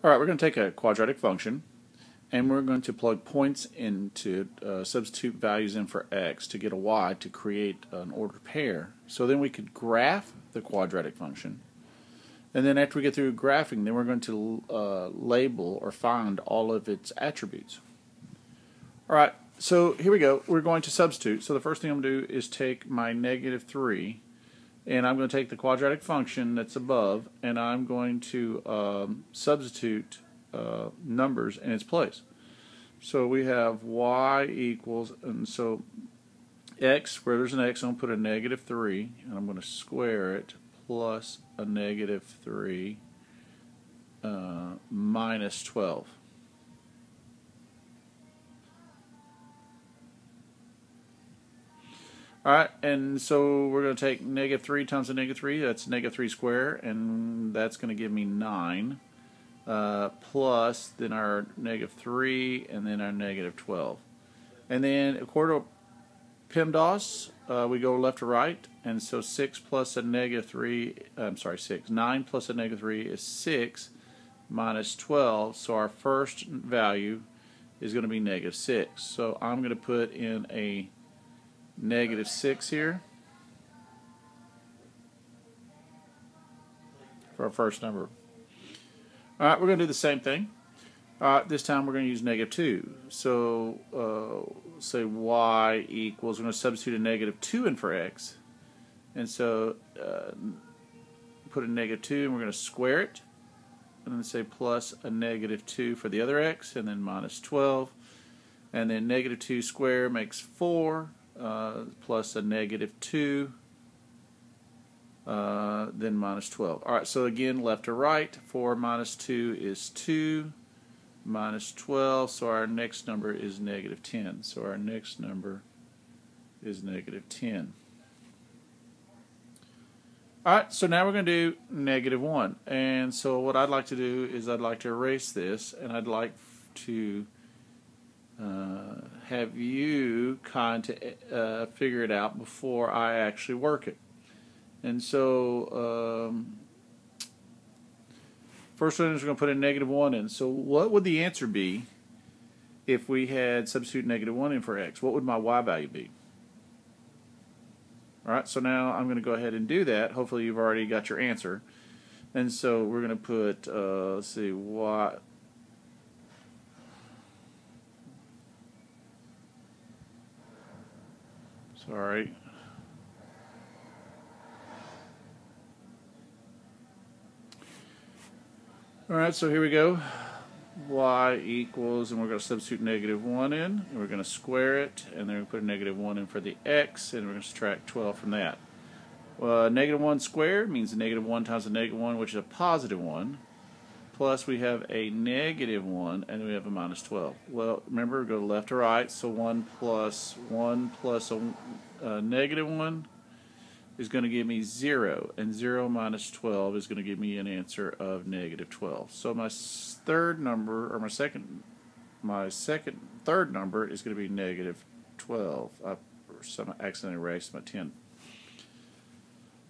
Alright, we're going to take a quadratic function and we're going to plug points into it, substitute values in for x to get a y to create an ordered pair. So then we could graph the quadratic function, and then after we get through graphing, then we're going to label or find all of its attributes. Alright, so here we go. We're going to substitute. So the first thing I'm going to do is take my -3, and I'm going to take the quadratic function that's above, and I'm going to substitute numbers in its place. So we have y equals, and so x, where there's an x, I'm going to put a -3, and I'm going to square it, plus a -3 minus 12. Alright, and so we're going to take -3 times a -3, that's -3 squared, and that's going to give me 9, plus then our -3, and then our -12. And then according to PEMDAS, we go left to right, and so 6 plus a -3, I'm sorry, 6, 9 plus a -3 is 6 minus 12, so our first value is going to be -6. So I'm going to put in a -6 here for our first number. Alright, we're going to do the same thing. This time we're going to use -2. So say y equals, we're going to substitute a -2 in for x, and so put a -2 and we're going to square it, and then say plus a -2 for the other x, and then minus 12, and then -2 squared makes 4, plus a -2, then minus 12. Alright, so again, left to right, 4 minus 2 is 2, minus 12, so our next number is -10. So our next number is -10. Alright, so now we're going to do -1. And so what I'd like to do is I'd like to erase this, and I'd like to have you kind of figure it out before I actually work it. And so first one is we're going to put a -1 in. So what would the answer be if we had substitute -1 in for x? What would my y value be? Alright, so now I'm going to go ahead and do that. Hopefully you've already got your answer. And so we're going to put, let's see, y. Sorry. Alright, so here we go. Y equals, and we're going to substitute -1 in, and we're going to square it, and then we put a -1 in for the x, and we're going to subtract 12 from that. -1 squared means a -1 times a -1, which is a +1, plus we have a -1, and then we have a minus 12. Well, remember, go left to right, so 1 plus a -1 is going to give me 0, and 0 minus 12 is going to give me an answer of -12. So my third number, or third number is going to be -12. I accidentally erased my 10.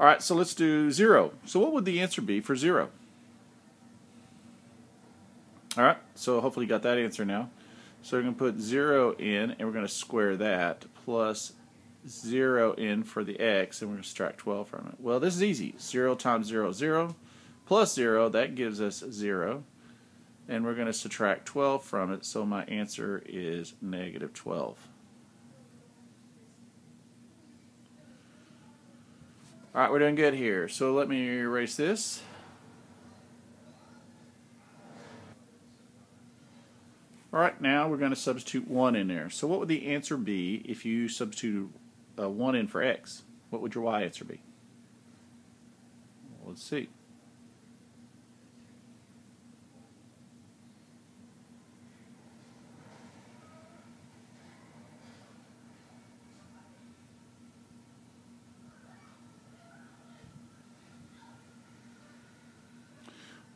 Alright, so let's do 0. So what would the answer be for 0? Alright, so hopefully you got that answer now. So we're going to put 0 in, and we're going to square that, plus 0 in for the x, and we're going to subtract 12 from it. Well, this is easy. 0 times 0 is 0, plus 0, that gives us 0, and we're going to subtract 12 from it, so my answer is -12. Alright, we're doing good here. So let me erase this. Alright, now we're going to substitute 1 in there. So what would the answer be if you substituted 1 in for x? What would your y answer be? Well, let's see.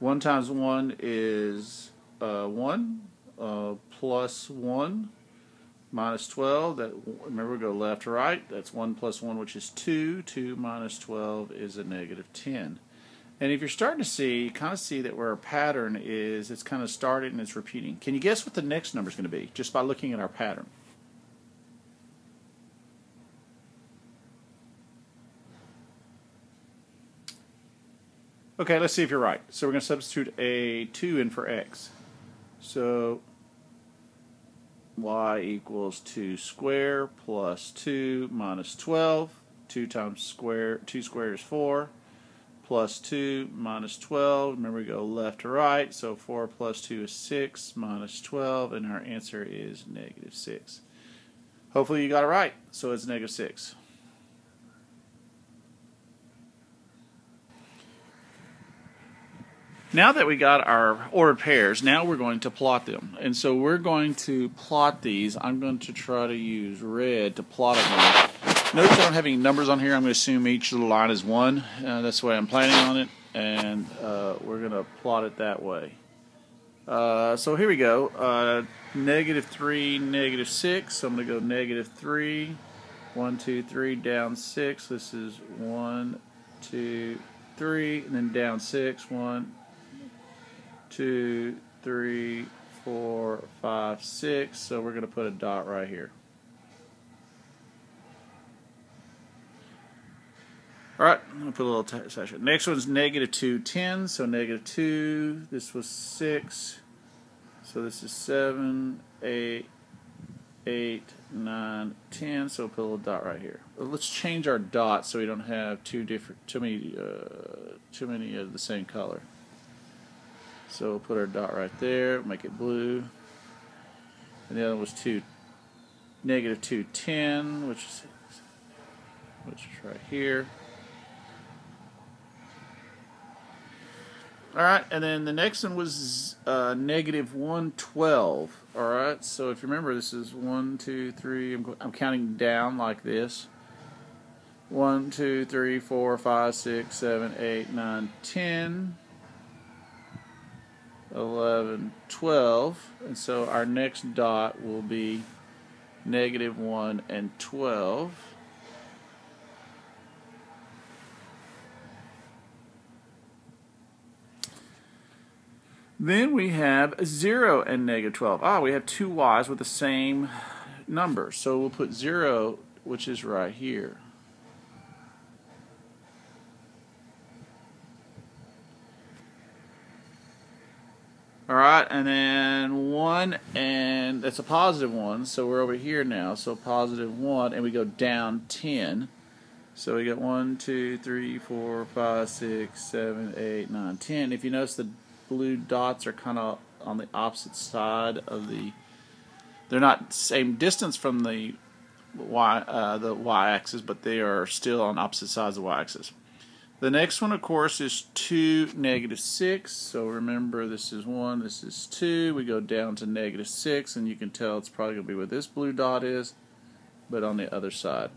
One times 1 is 1. Plus 1 minus 12, that, remember, go left to right, that's 1 plus 1, which is 2. 2 minus 12 is a -10. And if you're starting to see, you kind of see that where our pattern is, it's kind of started and it's repeating. Can you guess what the next number is going to be just by looking at our pattern? Okay, let's see if you're right. So we're going to substitute a 2 in for x. So y equals 2 squared plus 2 minus 12. 2 times square, 2 squared is 4. Plus 2 minus 12. Remember, we go left to right. So 4 plus 2 is 6 minus 12. And our answer is negative 6. Hopefully you got it right. So it's negative 6. Now that we got our ordered pairs, now we're going to plot them. And so we're going to plot these. I'm going to try to use red to plot them. Notice I don't have any numbers on here. I'm going to assume each little line is 1. That's the way I'm planning on it. And we're going to plot it that way. So here we go. Negative 3, negative 6. So I'm going to go negative 3. 1, 2, 3, down 6. This is 1, 2, 3. And then down 6. 1, 2, 3, 4, 5, 6. So we're going to put a dot right here. Alright, I'm going to put a little section. Next one's negative 2, 10. So negative 2, this was 6. So this is 7, 8, 9, 10. So we'll put a little dot right here. Let's change our dots so we don't have too many of the same color. So we'll put our dot right there, make it blue. And the other was negative 2, 10, which is right here. Alright, and then the next one was negative 1, 12. Alright, so if you remember, this is 1, 2, 3. I'm counting down like this. 1, 2, 3, 4, 5, 6, 7, 8, 9, 10. 11, 12, and so our next dot will be negative 1 and 12. Then we have 0 and negative 12. We have two y's with the same number, so we'll put 0, which is right here. Alright, and then 1, and that's a positive 1, so we're over here now, so positive 1, and we go down 10. So we got 1, 2, 3, 4, 5, 6, 7, 8, 9, 10. If you notice, the blue dots are kind of on the opposite side of they're not same distance from the y-axis, but they are still on opposite sides of the y-axis. The next one, of course, is 2, negative 6. So remember, this is 1, this is 2. We go down to negative 6, and you can tell it's probably going to be where this blue dot is, but on the other side.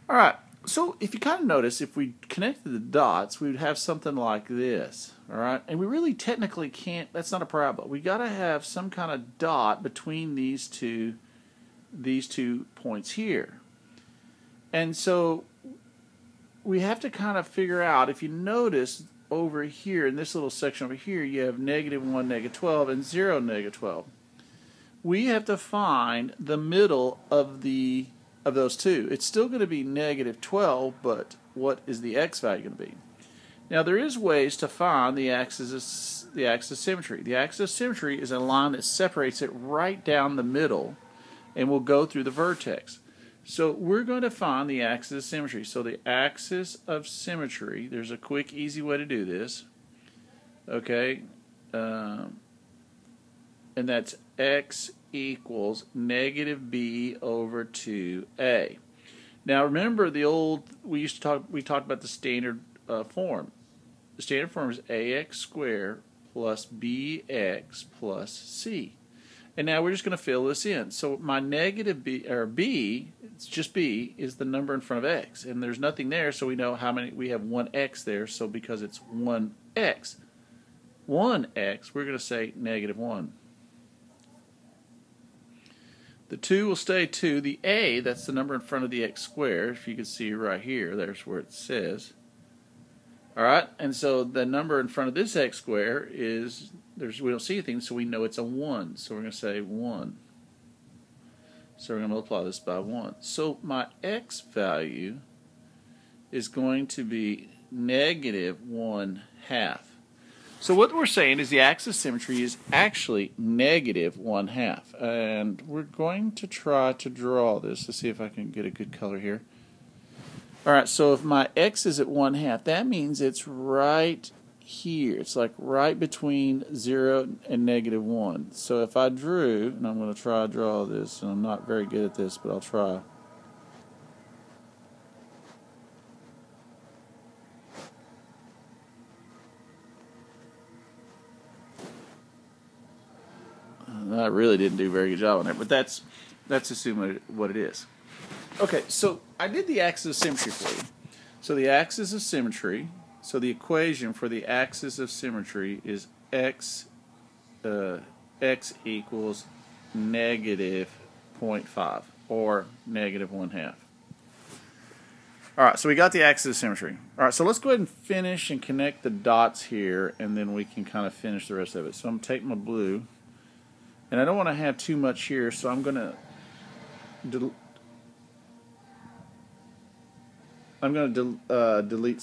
Alright, so if you kind of notice, if we connected the dots, we would have something like this. Alright, and we really technically can't, that's not a parabola. We got to have some kind of dot between these two points here. And so we have to kind of figure out, if you notice over here in this little section over here, you have negative 1, negative 12, and 0, negative 12. We have to find the middle of those two. It's still going to be negative 12, but what is the x value going to be? Now there is ways to find the axis of symmetry. The axis of symmetry is a line that separates it right down the middle and we'll go through the vertex. So we're going to find the axis of symmetry. So the axis of symmetry, there's a quick, easy way to do this. Okay, and that's x equals negative b over 2a. Now remember we talked about the standard form. The standard form is ax squared plus bx plus c. And now we're just going to fill this in. So my negative b, or b, it's just b, is the number in front of x. And there's nothing there, so we know how many, we have 1x there. So because it's 1x, we're going to say negative 1. The 2 will stay 2. The A, that's the number in front of the x squared. If you can see right here, there's where it says. Alright, and so the number in front of this x squared is, we don't see anything, so we know it's a 1. So we're going to say 1. So we're going to multiply this by 1. So my x value is going to be negative 1/2. So what we're saying is the axis of symmetry is actually negative 1/2. And we're going to try to draw this to see if I can get a good color here. Alright, so if my x is at 1/2, that means it's right here. It's like right between 0 and negative 1. So if I drew, and I'm going to try to draw this, and I'm not very good at this, but I'll try. I really didn't do a very good job on that, but that's assuming what it is. Okay, so I did the axis of symmetry for you. So the axis of symmetry, so the equation for the axis of symmetry is x equals negative 0.5 or negative 1/2. Alright, so we got the axis of symmetry. Alright, so let's go ahead and finish and connect the dots here, and then we can kind of finish the rest of it. So I'm going to take my blue, and I don't want to have too much here, so I'm going to delete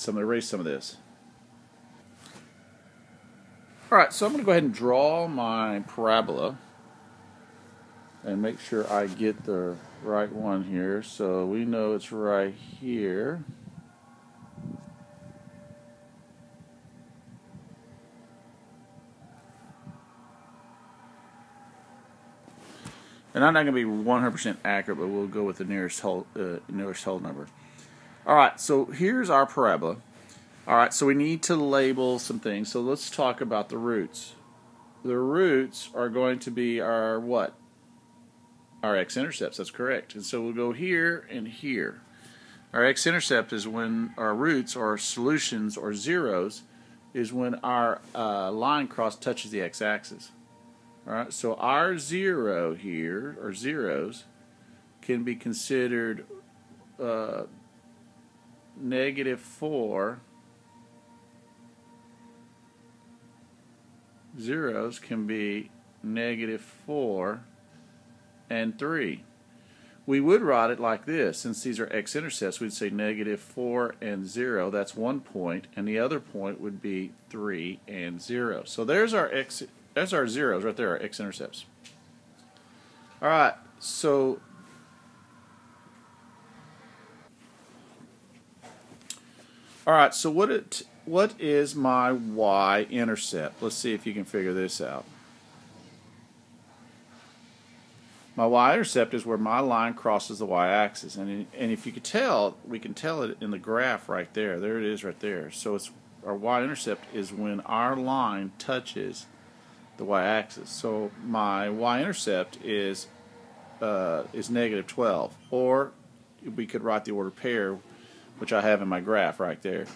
erase some of this. Alright, so I'm going to go ahead and draw my parabola and make sure I get the right one here. So we know it's right here. And I'm not going to be 100% accurate, but we'll go with the nearest whole number. Alright, so here's our parabola. Alright, so we need to label some things. So let's talk about the roots. The roots are going to be our what? Our x-intercepts, that's correct. And so we'll go here and here. Our x-intercept is when our roots or solutions or zeros is when our line cross touches the x-axis. Alright, so our 0 here, or zeros, can be considered negative 4. Zeros can be negative 4 and 3. We would write it like this. Since these are x-intercepts, we'd say negative 4 and 0. That's 1 point, and the other point would be 3 and 0. So there's our zeros right there, our x-intercepts. Alright, so what is my y-intercept? Let's see if you can figure this out. My y-intercept is where my line crosses the y-axis, and if you could tell, we can tell it in the graph right there. There it is right there. So our y-intercept is when our line touches the y-axis. So my y-intercept is negative 12, or we could write the ordered pair, which I have in my graph right there.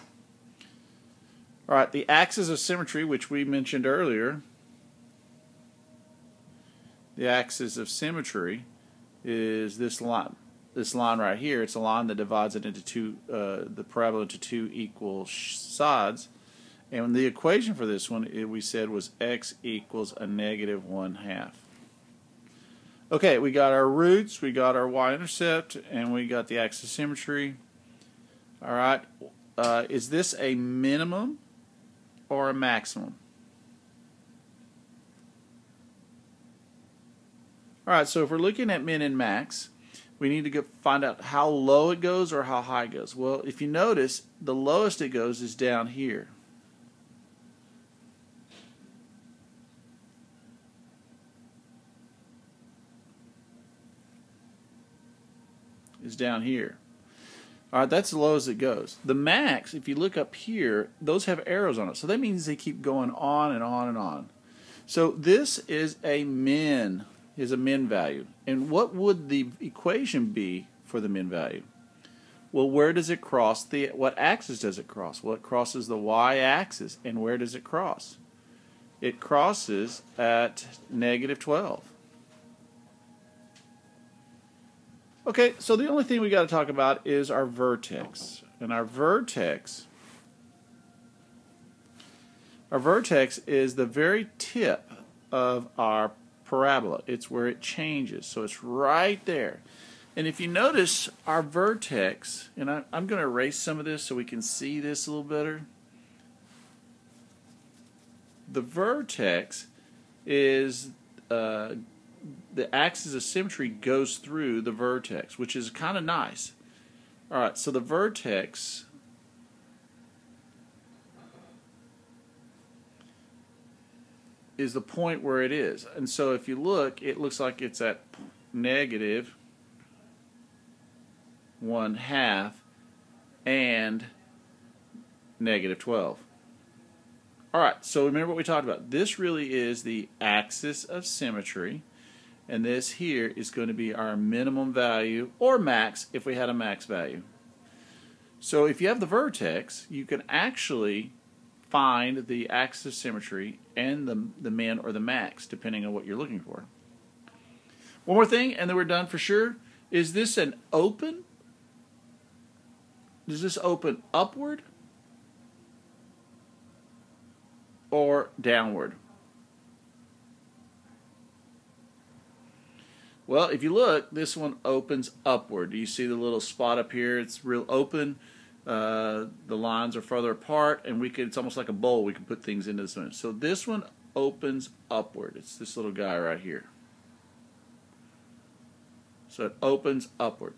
Alright, the axis of symmetry, which we mentioned earlier, the axis of symmetry is this line right here. It's a line that divides it into the parabola into two equal sides. And the equation for this one, we said, was x equals a negative 1/2. Okay, we got our roots, we got our y-intercept, and we got the axis of symmetry. Alright, is this a minimum or a maximum? Alright, so if we're looking at min and max, we need to find out how low it goes or how high it goes. Well, if you notice, the lowest it goes is down here. Is down here. Alright, that's the low as it goes. The max, if you look up here, those have arrows on it. So that means they keep going on and on and on. So this is a min value. And what would the equation be for the min value? Well, where does it cross what axis does it cross? Well, it crosses the y-axis. And where does it cross? It crosses at negative 12. Okay, so the only thing we got to talk about is our vertex. And our vertex is the very tip of our parabola. It's where it changes. So it's right there. And if you notice our vertex, and I'm going to erase some of this so we can see this a little better. The vertex is the axis of symmetry goes through the vertex, which is kind of nice. Alright, so the vertex is the point where it is. And so if you look, it looks like it's at negative 1/2 and negative 12. Alright, so remember what we talked about. This really is the axis of symmetry, and this here is going to be our minimum value, or max if we had a max value. So if you have the vertex, you can actually find the axis of symmetry and the min or the max, depending on what you're looking for. One more thing, and then we're done for sure. Is this an open? Does this open upward or downward? Well, if you look, this one opens upward. Do you see the little spot up here? It's real open. The lines are further apart, and it's almost like a bowl. We can put things into this one. So this one opens upward. It's this little guy right here. So it opens upward.